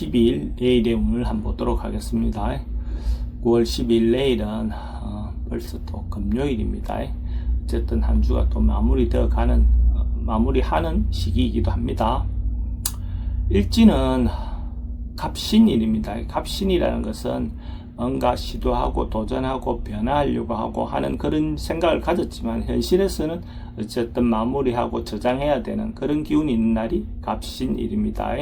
12일 내일의 운을 한번 보도록 하겠습니다. 9월 12일 내일은 벌써 또 금요일입니다. 어쨌든 한 주가 또 마무리하는 시기이기도 합니다. 일지는 갑신일입니다. 갑신이라는 것은 뭔가 시도하고 도전하고 변화하려고 하고 하는 그런 생각을 가졌지만 현실에서는 어쨌든 마무리하고 저장해야 되는 그런 기운이 있는 날이 갑신일입니다.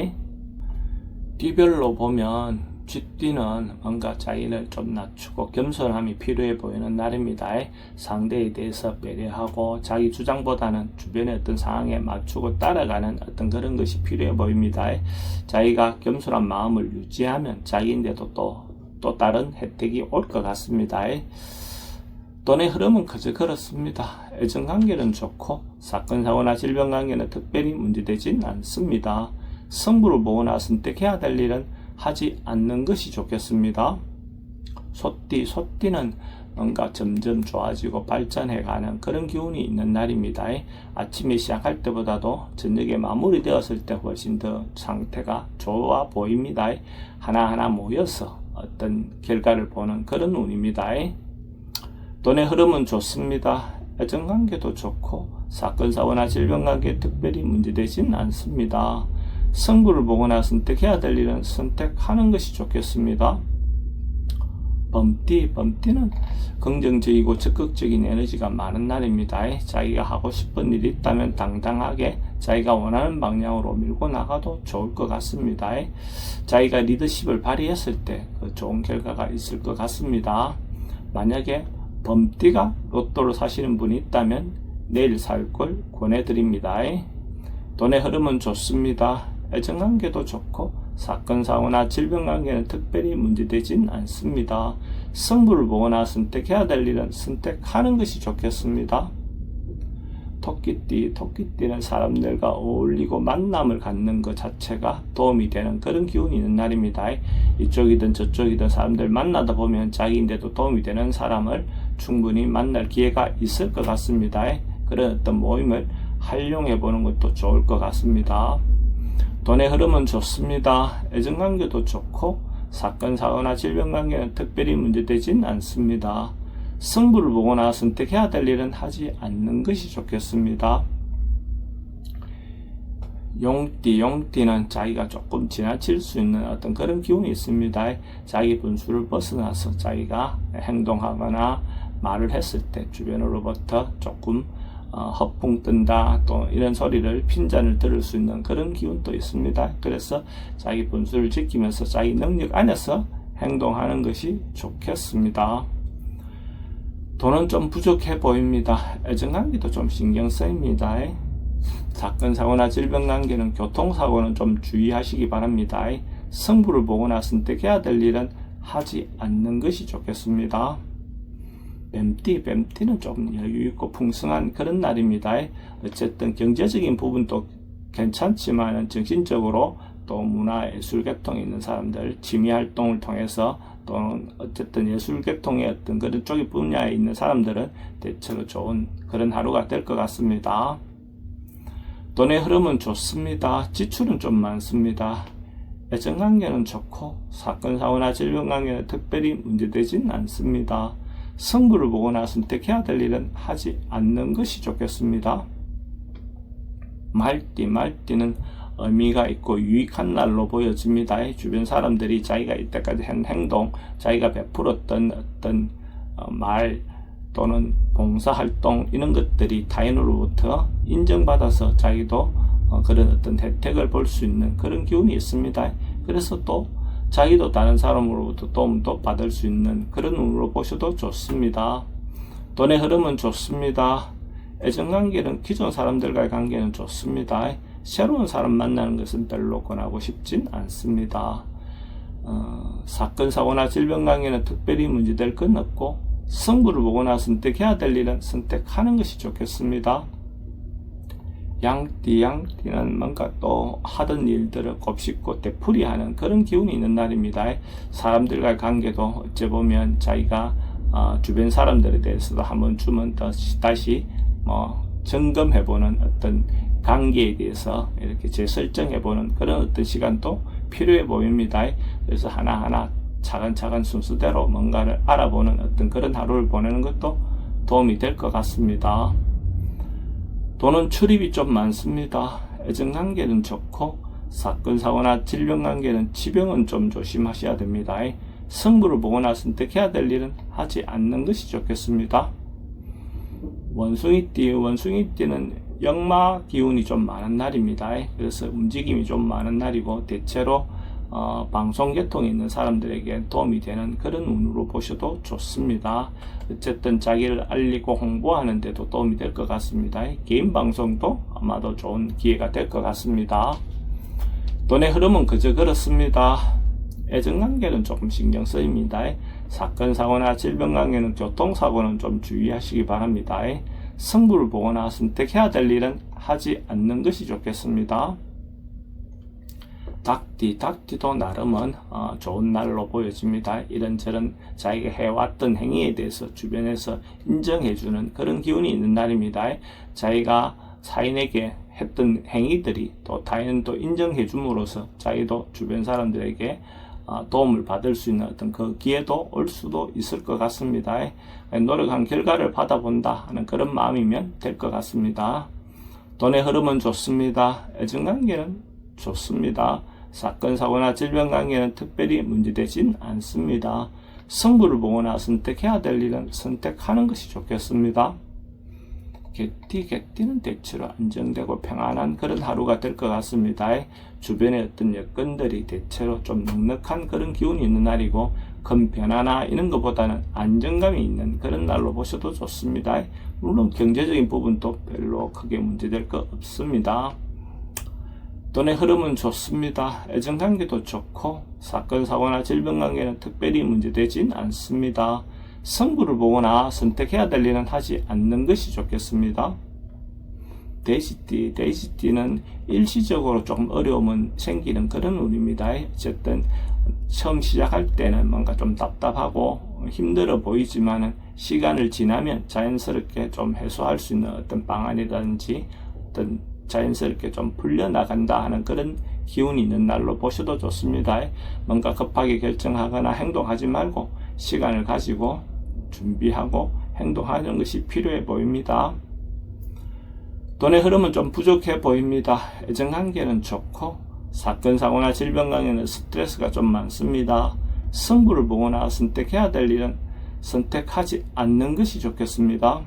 띠별로 보면 쥐띠는 뭔가 자기를 좀 낮추고 겸손함이 필요해 보이는 날입니다. 상대에 대해서 배려하고 자기 주장보다는 주변의 어떤 상황에 맞추고 따라가는 어떤 그런 것이 필요해 보입니다. 자기가 겸손한 마음을 유지하면 자기인데도 또 다른 혜택이 올 것 같습니다. 돈의 흐름은 그저 그렇습니다. 애정관계는 좋고 사건사고나 질병관계는 특별히 문제되진 않습니다. 승부를 보거나 선택해야 될 일은 하지 않는 것이 좋겠습니다. 소띠는 뭔가 점점 좋아지고 발전해가는 그런 기운이 있는 날입니다. 아침에 시작할 때보다도 저녁에 마무리되었을 때 훨씬 더 상태가 좋아 보입니다. 하나하나 모여서 어떤 결과를 보는 그런 운입니다. 돈의 흐름은 좋습니다. 애정관계도 좋고 사건사고나 질병관계에 특별히 문제되진 않습니다. 승부를 보거나 선택해야 될 일은 선택하는 것이 좋겠습니다. 범띠는 긍정적이고 적극적인 에너지가 많은 날입니다. 자기가 하고 싶은 일이 있다면 당당하게 자기가 원하는 방향으로 밀고 나가도 좋을 것 같습니다. 자기가 리더십을 발휘했을 때 그 좋은 결과가 있을 것 같습니다. 만약에 범띠가 로또를 사시는 분이 있다면 내일 살 걸 권해드립니다. 돈의 흐름은 좋습니다. 애정관계도 좋고 사건사고나 질병관계는 특별히 문제되진 않습니다. 승부를 보거나 선택해야 될 일은 선택하는 것이 좋겠습니다. 토끼띠는 사람들과 어울리고 만남을 갖는 것 자체가 도움이 되는 그런 기운이 있는 날입니다. 이쪽이든 저쪽이든 사람들 만나다 보면 자기인데도 도움이 되는 사람을 충분히 만날 기회가 있을 것 같습니다. 그런 어떤 모임을 활용해 보는 것도 좋을 것 같습니다. 돈의 흐름은 좋습니다. 애정관계도 좋고 사건사고나 질병관계는 특별히 문제되진 않습니다. 승부를 보거나 선택해야 될 일은 하지 않는 것이 좋겠습니다. 용띠는 자기가 조금 지나칠 수 있는 어떤 그런 기운이 있습니다. 자기 분수를 벗어나서 자기가 행동하거나 말을 했을 때 주변으로부터 조금 허풍 뜬다 또 이런 소리를 핀잔을 들을 수 있는 그런 기운도 있습니다. 그래서 자기 분수를 지키면서 자기 능력 안에서 행동하는 것이 좋겠습니다. 돈은 좀 부족해 보입니다. 애정관계도 좀 신경 쓰입니다. 사건사고나 질병관계는 교통사고는 좀 주의하시기 바랍니다. 승부를 보거나 선택해야 될 일은 하지 않는 것이 좋겠습니다. 뱀띠는 좀 여유있고 풍성한 그런 날입니다. 어쨌든 경제적인 부분도 괜찮지만 정신적으로 또 문화예술계통에 있는 사람들 취미활동을 통해서 또는 어쨌든 예술계통의 어떤 그런 쪽의 분야에 있는 사람들은 대체로 좋은 그런 하루가 될 것 같습니다. 돈의 흐름은 좋습니다. 지출은 좀 많습니다. 애정관계는 좋고 사건사고나 질병관계는 특별히 문제되진 않습니다. 승부를 보거나 선택해야 될 일은 하지 않는 것이 좋겠습니다. 말띠는 의미가 있고 유익한 날로 보여집니다. 주변 사람들이 자기가 이때까지 한 행동, 자기가 베풀었던 어떤 말 또는 봉사활동 이런 것들이 타인으로부터 인정받아서 자기도 그런 어떤 혜택을 볼 수 있는 그런 기운이 있습니다. 그래서 또 자기도 다른 사람으로부터 도움도 받을 수 있는 그런 운으로 보셔도 좋습니다. 돈의 흐름은 좋습니다. 애정관계는 기존 사람들과의 관계는 좋습니다. 새로운 사람 만나는 것은 별로 권하고 싶진 않습니다. 사건사고나 질병관계는 특별히 문제될 건 없고 승부를 보거나 선택해야 될 일은 선택하는 것이 좋겠습니다. 양띠는 뭔가 또 하던 일들을 곱씹고 되풀이하는 그런 기운이 있는 날입니다. 사람들과의 관계도 어찌 보면 자기가 주변 사람들에 대해서도 한 번쯤은 다시 점검해보는 어떤 관계에 대해서 이렇게 재설정해보는 그런 어떤 시간도 필요해 보입니다. 그래서 하나하나 차근차근 순서대로 뭔가를 알아보는 어떤 그런 하루를 보내는 것도 도움이 될 것 같습니다. 돈은 출입이 좀 많습니다. 애정관계는 좋고 사건 사고나 질병관계는 지병은 좀 조심하셔야 됩니다. 승부를 보거나 선택해야 될 일은 하지 않는 것이 좋겠습니다. 원숭이띠는 역마 기운이 좀 많은 날입니다. 그래서 움직임이 좀 많은 날이고 대체로 방송 계통에 있는 사람들에게 도움이 되는 그런 운으로 보셔도 좋습니다. 어쨌든 자기를 알리고 홍보하는 데도 도움이 될 것 같습니다. 개인 방송도 아마도 좋은 기회가 될 것 같습니다. 돈의 흐름은 그저 그렇습니다. 애정관계는 조금 신경 쓰입니다. 사건 사고나 질병관계는 교통사고는 좀 주의하시기 바랍니다. 승부를 보거나 선택해야 될 일은 하지 않는 것이 좋겠습니다. 닭띠도 나름은 좋은 날로 보여집니다. 이런저런 자기가 해왔던 행위에 대해서 주변에서 인정해주는 그런 기운이 있는 날입니다. 자기가 타인에게 했던 행위들이 또 타인은 또 인정해줌으로써 자기도 주변 사람들에게 도움을 받을 수 있는 어떤 그 기회도 올 수도 있을 것 같습니다. 노력한 결과를 받아본다 하는 그런 마음이면 될 것 같습니다. 돈의 흐름은 좋습니다. 애정관계는 좋습니다. 사건 사고나 질병관계는 특별히 문제되진 않습니다. 승부를 보거나 선택해야 될 일은 선택하는 것이 좋겠습니다. 개띠는 대체로 안정되고 평안한 그런 하루가 될 것 같습니다. 주변의 어떤 여건들이 대체로 좀 넉넉한 그런 기운이 있는 날이고 큰 변화나 이런 것보다는 안정감이 있는 그런 날로 보셔도 좋습니다. 물론 경제적인 부분도 별로 크게 문제될 것 없습니다. 돈의 흐름은 좋습니다. 애정관계도 좋고 사건 사고나 질병관계는 특별히 문제되진 않습니다. 승부를 보거나 선택해야 될 일은 하지 않는 것이 좋겠습니다. 돼지띠는 일시적으로 조금 어려움은 생기는 그런 운입니다. 어쨌든 처음 시작할 때는 뭔가 좀 답답하고 힘들어 보이지만은 시간을 지나면 자연스럽게 좀 해소할 수 있는 어떤 방안이라든지 어떤 자연스럽게 좀 풀려나간다 하는 그런 기운이 있는 날로 보셔도 좋습니다. 뭔가 급하게 결정하거나 행동하지 말고 시간을 가지고 준비하고 행동하는 것이 필요해 보입니다. 돈의 흐름은 좀 부족해 보입니다. 애정관계는 좋고 사건 사고나 질병관계는 스트레스가 좀 많습니다. 승부를 보거나 선택해야 될 일은 선택하지 않는 것이 좋겠습니다.